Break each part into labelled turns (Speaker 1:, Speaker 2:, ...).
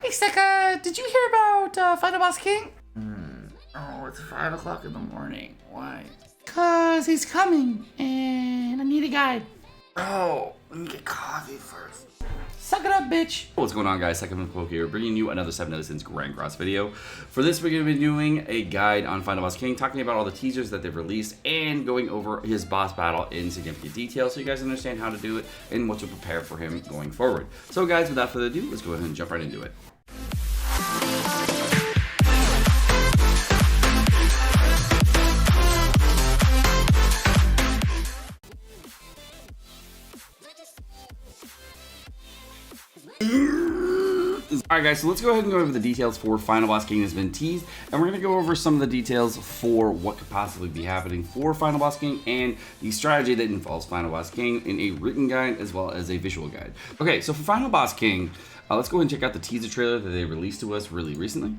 Speaker 1: Hey, Seka, did you hear about Final Boss King?
Speaker 2: Oh, it's 5 o'clock in the morning. Why?
Speaker 1: 'Cause he's coming, and I need a guide.
Speaker 2: Oh, let me get coffee first.
Speaker 1: Suck it up, bitch.
Speaker 3: What's going on, guys? Sekapoko here, bringing you another 7 Deadly Sins Grand Cross video. For this, we're going to be doing a guide on Final Boss King, talking about all the teasers that they've released, and going over his boss battle in significant detail, so you guys understand how to do it and what to prepare for him going forward. So, guys, without further ado, let's go ahead and jump right into it. Alright guys, so let's go ahead and go over the details for Final Boss King has been teased, and we're going to go over some of the details for what could possibly be happening for Final Boss King and the strategy that involves Final Boss King in a written guide as well as a visual guide. Okay, so for Final Boss King, let's go ahead and check out the teaser trailer that they released to us really recently.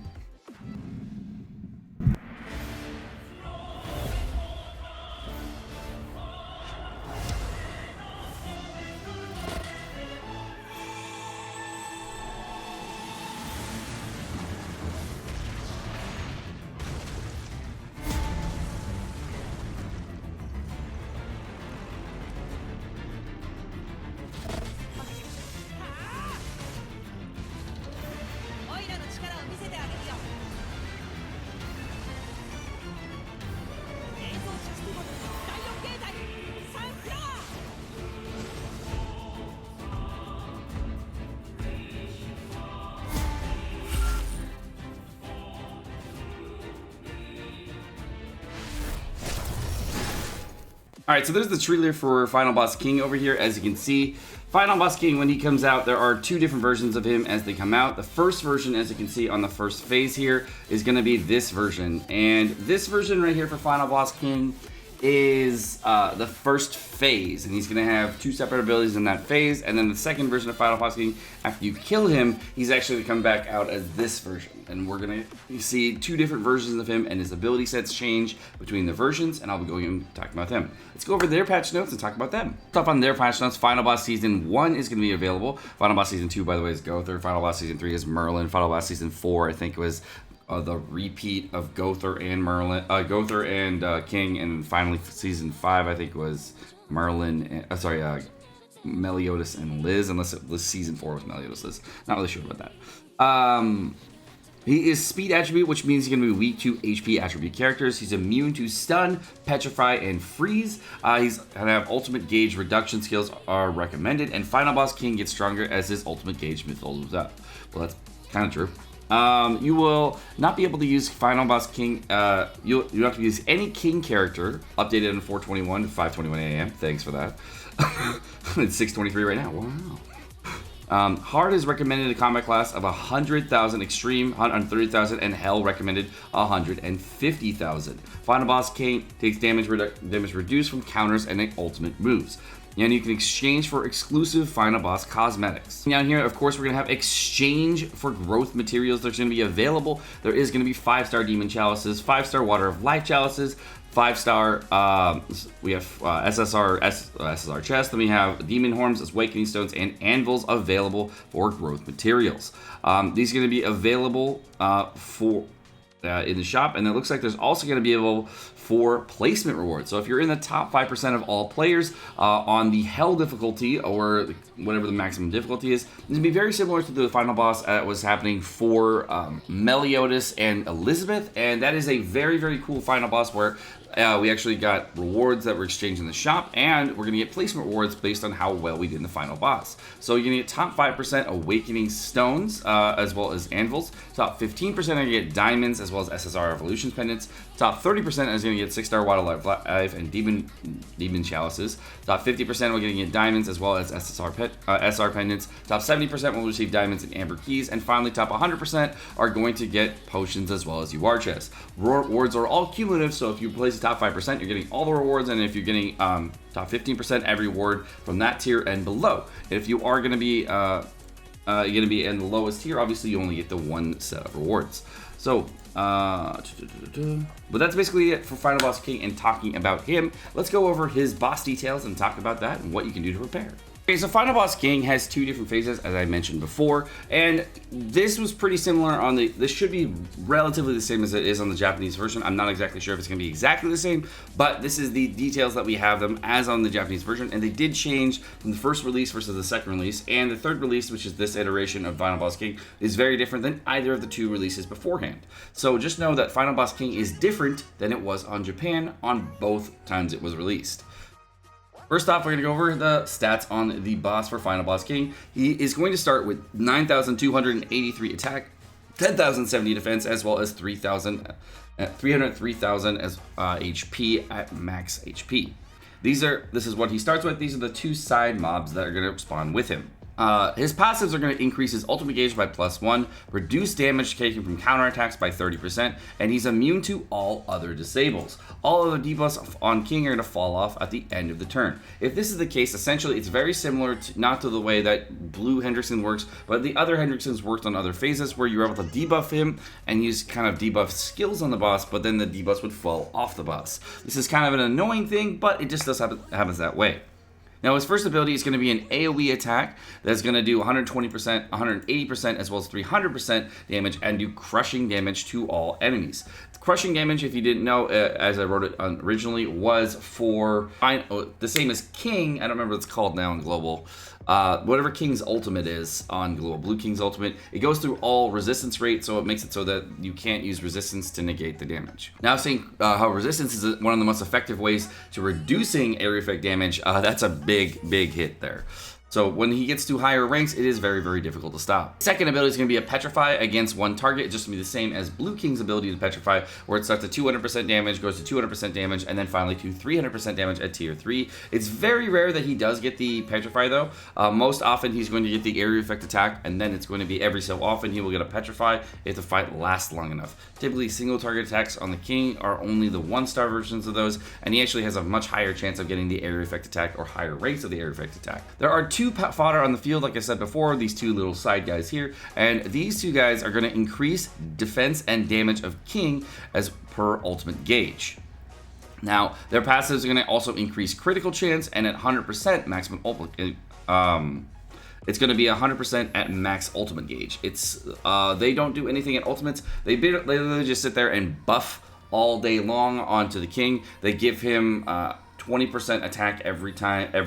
Speaker 3: Alright, so there's the trailer for Final Boss King over here. As you can see, Final Boss King, when he comes out, there are two different versions of him as they come out. The first version, as you can see on the first phase here, is going to be this version. And this version right here for Final Boss King is the first phase, and he's going to have two separate abilities in that phase. And then the second version of Final Boss King, after you kill him, he's actually going to come back out as this version. And we're going to see two different versions of him, and his ability sets change between the versions, and I'll be going and talking about them. Let's go over their patch notes and talk about them. Stuff on their patch notes: Final Boss Season 1 is going to be available. Final Boss Season 2, by the way, is Thur. Final Boss Season 3 is Merlin. Final Boss Season 4, I think, was the repeat of Thur and Merlin, Thur and King, and finally Season 5, I think, was Merlin. Meliodas and Liz, unless Season 4 was Meliodas Liz. Not really sure about that. He is speed attribute, which means he's going to be weak to HP attribute characters. He's immune to stun, petrify, and freeze. He's going to have ultimate gauge reduction skills are recommended, and Final Boss King gets stronger as his ultimate gauge builds up. Well, that's kind of true. You will not be able to use Final Boss King. You have to use any King character updated in 421 to 5:21 a.m. Thanks for that. It's 6:23 right now. Wow. Hard is recommended a combat class of 100,000, Extreme 130,000, and Hell recommended 150,000. Final Boss King takes damage reduced from counters and ultimate moves. And you can exchange for exclusive Final Boss cosmetics. Down here, of course, we're going to have exchange for growth materials. There's going to be available. There is going to be 5-star Demon Chalices, 5-star Water of Life Chalices, 5-star, we have SSR chest, then we have Demon Horns, Awakening Stones, and Anvils available for growth materials. These are going to be available in the shop, and it looks like there's also going to be available for placement rewards. So if you're in the top 5% of all players on the Hell difficulty, or whatever the maximum difficulty is, it's going to be very similar to the final boss that was happening for Meliodas and Elizabeth, and that is a very, very cool final boss where we actually got rewards that were exchanged in the shop, and we're going to get placement rewards based on how well we did in the final boss. So you're going to get top 5% Awakening Stones, as well as Anvils. Top 15% are going to get Diamonds, as well as SSR Evolutions Pendants. Top 30% is going to get 6-star Water of Life and Demon Chalices. Top 50% we're going to get Diamonds, as well as SR Pendants. Top 70% will receive Diamonds and Amber Keys. And finally, top 100% are going to get Potions, as well as UR chests. Rewards are all cumulative, so if you place the top 5%, you're getting all the rewards, and if you're getting top 15%, every reward from that tier and below. If you are going to be in the lowest tier, obviously you only get the one set of rewards. So, but that's basically it for Final Boss King and talking about him. Let's go over his boss details and talk about that and what you can do to prepare. Okay, so Final Boss King has two different phases, as I mentioned before, and this was pretty similar on the, this should be relatively the same as it is on the Japanese version. I'm not exactly sure if it's going to be exactly the same, but this is the details that we have them as on the Japanese version, and they did change from the first release versus the second release, and the third release, which is this iteration of Final Boss King, is very different than either of the two releases beforehand. So just know that Final Boss King is different than it was on Japan on both times it was released. First off, we're going to go over the stats on the boss for Final Boss King. He is going to start with 9,283 attack, 10,070 defense, as well as 303,000 as HP at max HP. This is what he starts with. These are the two side mobs that are going to spawn with him. His passives are going to increase his ultimate gauge by +1, reduce damage taken from counterattacks by 30%, and he's immune to all other disables. All other debuffs on King are going to fall off at the end of the turn. If this is the case, essentially it's very similar to, not to the way that Blue Hendrickson works, but the other Hendricksons worked on other phases where you're able to debuff him and use kind of debuff skills on the boss, but then the debuffs would fall off the boss. This is kind of an annoying thing, but it just does happens that way. Now his first ability is going to be an AoE attack that's going to do 120%, 180%, as well as 300% damage and do crushing damage to all enemies. Crushing damage, if you didn't know, as I wrote it originally, was for the same as King. I don't remember what it's called now in Global. Whatever King's ultimate is on Global, Blue King's ultimate, it goes through all resistance rate, so it makes it so that you can't use resistance to negate the damage. Now, saying how resistance is one of the most effective ways to reducing area effect damage, that's a big hit there. So when he gets to higher ranks, it is very, very difficult to stop. Second ability is going to be a Petrify against one target, just to be the same as Blue King's ability to Petrify, where it starts at 200% damage, goes to 200% damage, and then finally to 300% damage at tier 3. It's very rare that he does get the Petrify though. Most often he's going to get the area effect attack, and then it's going to be every so often he will get a Petrify if the fight lasts long enough. Typically single target attacks on the King are only the 1-star versions of those, and he actually has a much higher chance of getting the area effect attack or higher rates of the area effect attack. There are two fodder on the field, like I said before, these two little side guys here, and these two guys are going to increase defense and damage of King as per ultimate gauge. Now, their passives are going to also increase critical chance, and at 100% maximum ultimate, it's going to be 100% at max ultimate gauge. It's they don't do anything at ultimates. They literally just sit there and buff all day long onto the King. They give him 20% attack every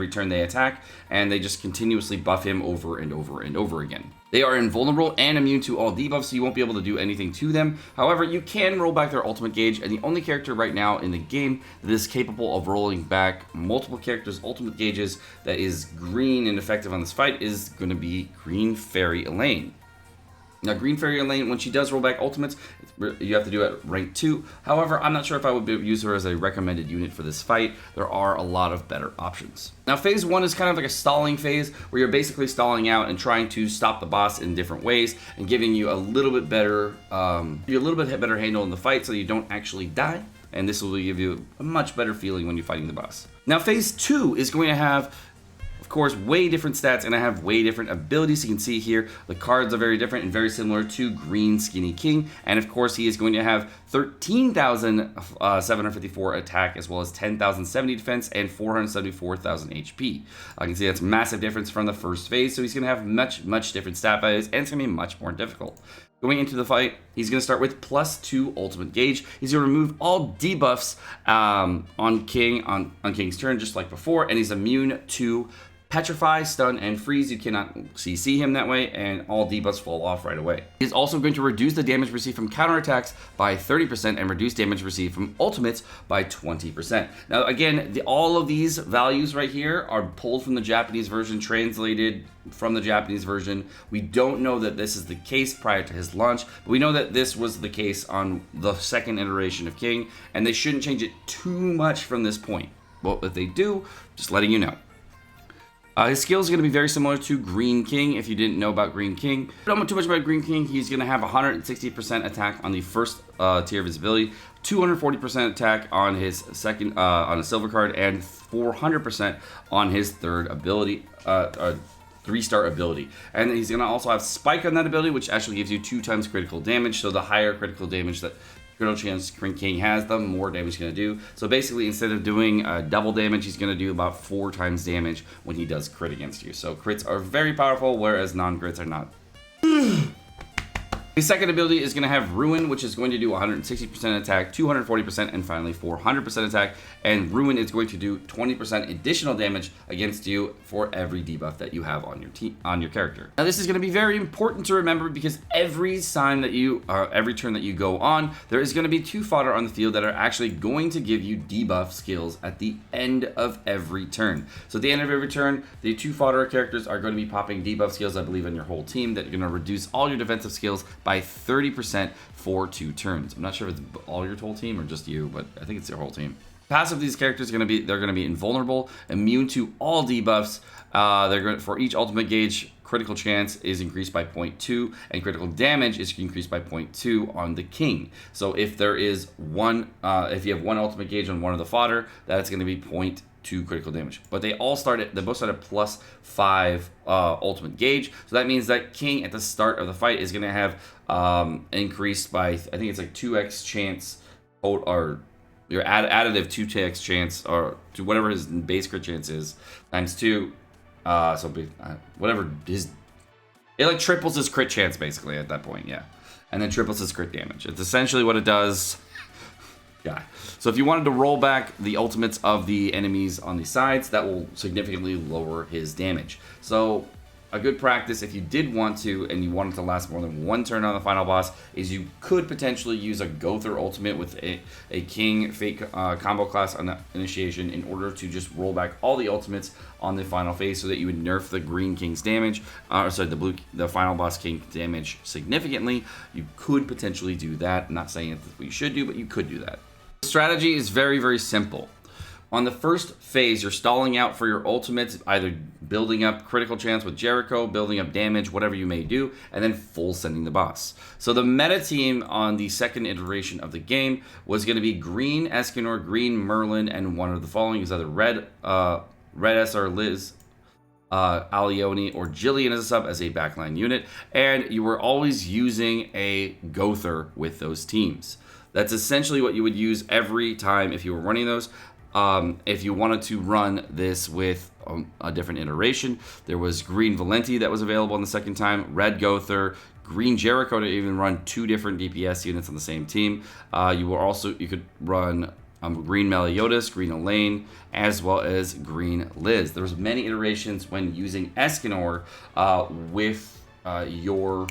Speaker 3: turn they attack, and they just continuously buff him over and over and over again. They are invulnerable and immune to all debuffs, so you won't be able to do anything to them. However, you can roll back their ultimate gauge, and the only character right now in the game that is capable of rolling back multiple characters' ultimate gauges that is green and effective on this fight is going to be Green Fairy Elaine. Now, Green Fairy Elaine, when she does roll back ultimates, you have to do it at rank 2. However, I'm not sure if I would use her as a recommended unit for this fight. There are a lot of better options. Now, phase 1 is kind of like a stalling phase, where you're basically stalling out and trying to stop the boss in different ways and giving you a little bit better, better handle in the fight so you don't actually die. And this will give you a much better feeling when you're fighting the boss. Now, phase 2 is going to have, of course, way different stats, and I have way different abilities. You can see here the cards are very different and very similar to Green Skinny King, and of course he is going to have 13,754 attack, as well as 10,070 defense and 474,000 HP. I can see that's a massive difference from the first phase, so he's going to have much different stat values, and it's going to be much more difficult. Going into the fight, he's going to start with +2 ultimate gauge. He's going to remove all debuffs on King's turn, just like before, and he's immune to Petrify, Stun, and Freeze. You cannot CC him that way, and all debuffs fall off right away. He's also going to reduce the damage received from counterattacks by 30% and reduce damage received from ultimates by 20%. Now, again, all of these values right here are pulled from the Japanese version, translated from the Japanese version. We don't know that this is the case prior to his launch, but we know that this was the case on the second iteration of King, and they shouldn't change it too much from this point. Well, if they do, just letting you know. His skills are going to be very similar to Green King, if you didn't know about Green King. Don't know too much about Green King. He's going to have 160% attack on the first tier of his ability, 240% attack on his second, on a silver card, and 400% on his third ability, 3-star ability. And he's going to also have Spike on that ability, which actually gives you 2 times critical damage, so the higher critical damage that critical chance King has, the more damage he's going to do. So basically, instead of doing double damage, he's going to do about 4 times damage when he does crit against you. So crits are very powerful, whereas non-crits are not. His second ability is going to have Ruin, which is going to do 160% attack, 240%, and finally 400% attack. And Ruin is going to do 20% additional damage against you for every debuff that you have on your character. Now, this is going to be very important to remember because every turn that you go on, there is going to be 2 fodder on the field that are actually going to give you debuff skills at the end of every turn. So at the end of every turn, the 2 fodder characters are going to be popping debuff skills, I believe, on your whole team that are going to reduce all your defensive skills by 30% for 2 turns. I'm not sure if it's all your whole team or just you, but I think it's your whole team. Passive of these characters they're going to be invulnerable, immune to all debuffs. For each ultimate gauge, critical chance is increased by 0.2, and critical damage is increased by 0.2 on the king. So if there is if you have 1 ultimate gauge on one of the fodder, that's going to be 0.2 critical damage. But they both start at +5 ultimate gauge. So that means that king at the start of the fight is going to have increased by, I think it's like 2x chance, or your additive 2x chance, or to whatever his base crit chance is, times 2. Whatever it like triples his crit chance basically at that point, yeah. And then triples his crit damage. It's essentially what it does. Yeah. So if you wanted to roll back the ultimates of the enemies on the sides, that will significantly lower his damage. So a good practice, if you did want to, and you wanted to last more than 1 turn on the final boss, is you could potentially use a Thur ultimate with a King Fate combo class on the initiation in order to just roll back all the ultimates on the final phase, so that you would nerf the Green King's damage, the final boss King damage significantly. You could potentially do that. I'm not saying it's what you should do, but you could do that. The strategy is very, very simple. On the first phase, you're stalling out for your ultimates, either building up critical chance with Jericho, building up damage, whatever you may do, and then full sending the boss. So the meta team on the second iteration of the game was going to be Green Escanor, Green Merlin, and one of the following is either Red SR Liz, Alioni, or Jillian as a sub as a backline unit, and you were always using a Thur with those teams. That's essentially what you would use every time if you were running those. If you wanted to run this with a different iteration, there was Green Valenti that was available on the second time, Red Thur, Green Jericho to even run 2 different DPS units on the same team. You could run Green Meliodas, Green Elaine, as well as Green Liz. There was many iterations when using Escanor with your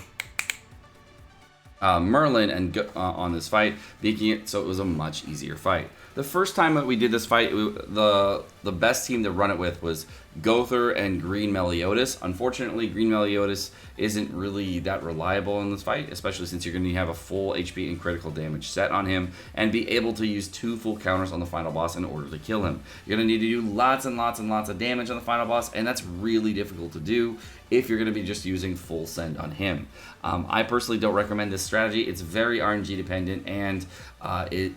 Speaker 3: Merlin and on this fight, making it so it was a much easier fight. The first time that we did this fight, the best team to run it with was Thur and Green Meliodas. Unfortunately, Green Meliodas isn't really that reliable in this fight, especially since you're going to have a full HP and critical damage set on him and be able to use 2 full counters on the final boss in order to kill him. You're going to need to do lots and lots and lots of damage on the final boss, and that's really difficult to do if you're going to be just using full send on him. I personally don't recommend this strategy. It's very RNG dependent, and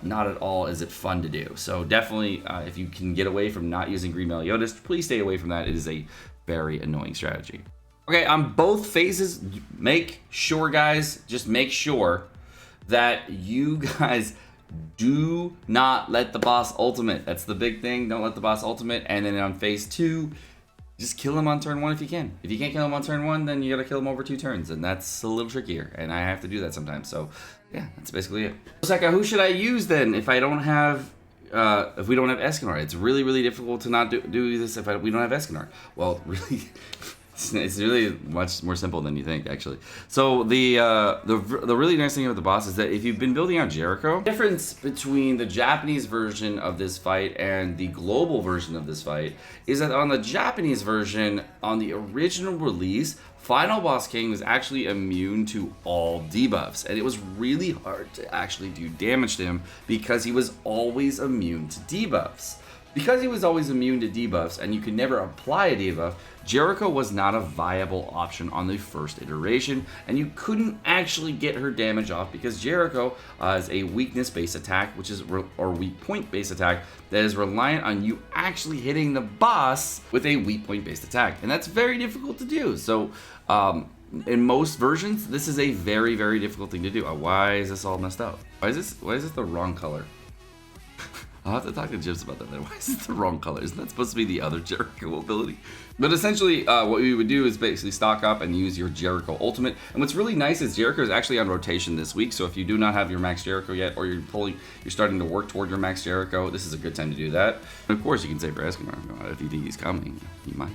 Speaker 3: not at all is it fun to do. So definitely, if you can get away from not using Green Meliodas, please stay away from that. It is a very annoying strategy. Okay, on both phases, make sure, guys, just make sure that you guys do not let the boss ultimate. That's the big thing. Don't let the boss ultimate. And then on phase 2, just kill him on turn 1 if you can. If you can't kill him on turn 1, then you gotta kill him over 2 turns, and that's a little trickier, and I have to do that sometimes. So yeah, that's basically it. Seka, who should I use then if I don't have if we don't have Escanor? It's really, really difficult to not do this if we don't have Escanor. Well, really, it's really much more simple than you think, actually. So the really nice thing about the boss is that if you've been building out Jericho, the difference between the Japanese version of this fight and the global version of this fight is that on the Japanese version, on the original release, Final Boss King was actually immune to all debuffs, and it was really hard to actually do damage to him because he was always immune to debuffs. Because he was always immune to debuffs and you could never apply a debuff, Jericho was not a viable option on the first iteration, and you couldn't actually get her damage off because Jericho has a weakness-based attack, or weak point-based attack, that is reliant on you actually hitting the boss with a weak point-based attack, and that's very difficult to do. So in most versions, this is a very, very difficult thing to do. Why is this all messed up? Why is this the wrong color? I'll have to talk to Jibs about that later. Why is it the wrong color? Isn't that supposed to be the other Jericho ability? But essentially, what we would do is basically stock up and use your Jericho Ultimate. And what's really nice is Jericho is actually on rotation this week. So if you do not have your Max Jericho yet, or you're starting to work toward your Max Jericho, this is a good time to do that. And of course, you can save for Escanor if you think he's coming. You might.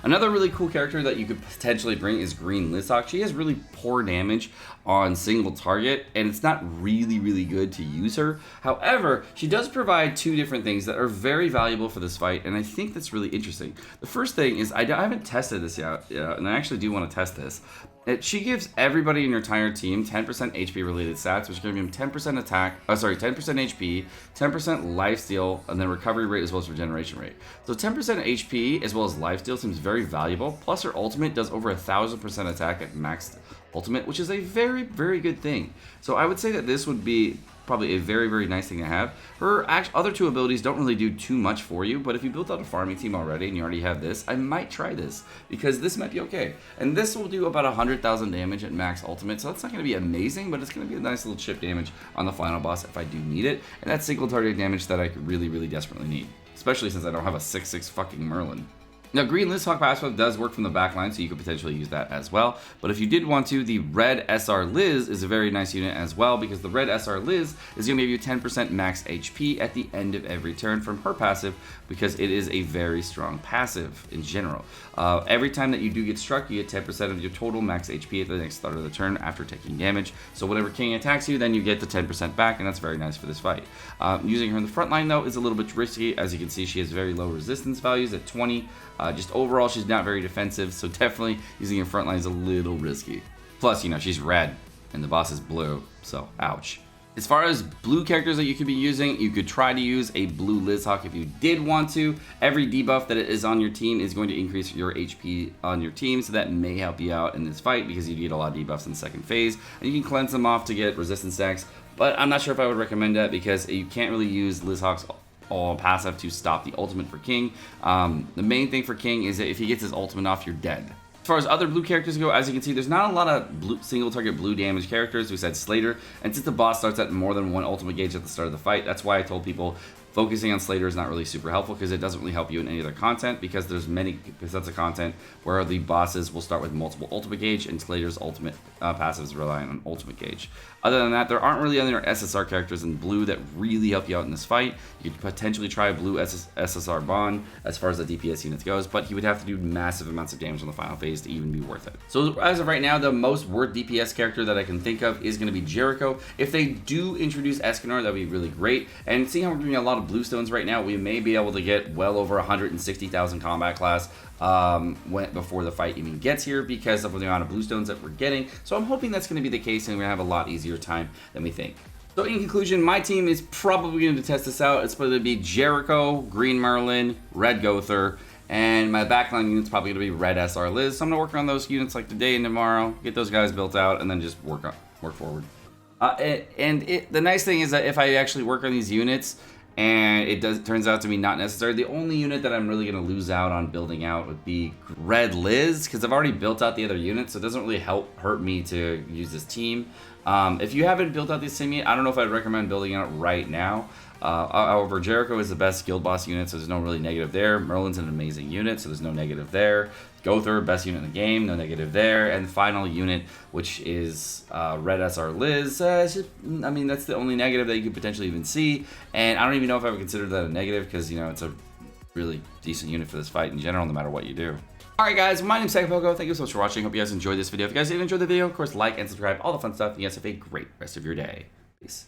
Speaker 3: Another really cool character that you could potentially bring is Green Lizhawk. She has really poor damage on single target, and it's not really, really good to use her. However, she does provide two different things that are very valuable for this fight, and I think that's really interesting. The first thing is, I haven't tested this yet, and I actually do want to test this. She gives everybody in your entire team 10% HP related stats, which give them 10% attack, 10% HP, 10% lifesteal, and then recovery rate as well as regeneration rate. So 10% HP as well as lifesteal seems very valuable. Plus her ultimate does over 1,000% attack at max ultimate, which is a very, very good thing. So I would say that this would be probably a very, very nice thing to have. Her other two abilities don't really do too much for you, but if you built out a farming team already and you already have this, I might try this, because this might be okay. And this will do about 100,000 damage at max ultimate, so that's not going to be amazing, but it's going to be a nice little chip damage on the final boss if I do need it, and that's single target damage that I could really, really desperately need, especially since I don't have a 6/6 fucking Merlin. Now, Green Lizhawk passive does work from the back line, so you could potentially use that as well. But if you did want to, the Red SR Liz is a very nice unit as well, because the Red SR Liz is going to give you 10% max HP at the end of every turn from her passive, because it is a very strong passive in general. Every time that you do get struck, you get 10% of your total max HP at the next start of the turn after taking damage. So whenever King attacks you, then you get the 10% back, and that's very nice for this fight. Using her in the front line, though, is a little bit risky. As you can see, she has very low resistance values at 20. Just overall, she's not very defensive, so definitely using her front line is a little risky. Plus, you know, she's red, and the boss is blue, so ouch. As far as blue characters that you could be using, you could try to use a blue Lizhawk if you did want to. Every debuff that is on your team is going to increase your HP on your team, so that may help you out in this fight, because you get a lot of debuffs in the second phase, and you can cleanse them off to get resistance stacks. But I'm not sure if I would recommend that, because you can't really use Lizhawk's all passive to stop the ultimate for King. The main thing for King is that if he gets his ultimate off, you're dead. As far as other blue characters go, as you can see, there's not a lot of single target blue damage characters besides Slater, and since the boss starts at more than one ultimate gauge at the start of the fight, that's why I told people focusing on Slater is not really super helpful, because it doesn't really help you in any other content, because there's many sets of content where the bosses will start with multiple ultimate gauge, and Slater's ultimate passives rely on ultimate gauge. Other than that, there aren't really other SSR characters in blue that really help you out in this fight. You could potentially try a blue SSR Bond as far as the DPS units goes, but he would have to do massive amounts of damage on the final phase to even be worth it. So as of right now, the most worth DPS character that I can think of is going to be Jericho. If they do introduce Escanor, that would be really great. And seeing how we're doing a lot of blue stones right now, we may be able to get well over 160,000 combat class before the fight even gets here, because of the amount of blue stones that we're getting. So I'm hoping that's going to be the case, and we're going to have a lot easier time than we think. So in conclusion, my team is probably going to test this out. It's going to be Jericho, Green Merlin, Red Thur, and my backline unit's probably going to be Red SR Liz. So I'm going to work on those units like today and tomorrow, get those guys built out, and then just work forward. The nice thing is that if I actually work on these units, and it turns out to be not necessary, the only unit that I'm really going to lose out on building out would be Red Liz, because I've already built out the other units, so it doesn't really hurt me to use this team. If you haven't built out this team yet, I don't know if I'd recommend building it out right now. However, Jericho is the best guild boss unit, so there's no really negative there. Merlin's an amazing unit, so there's no negative there. Thur, best unit in the game, no negative there. And the final unit, which is Red SR Liz, I mean, that's the only negative that you could potentially even see. And I don't even know if I would consider that a negative, because, you know, it's a really decent unit for this fight in general, no matter what you do. Alright guys, my name's Sekapoko. Thank you so much for watching. Hope you guys enjoyed this video. If you guys did enjoy the video, of course, like and subscribe, all the fun stuff. And you guys have a great rest of your day. Peace.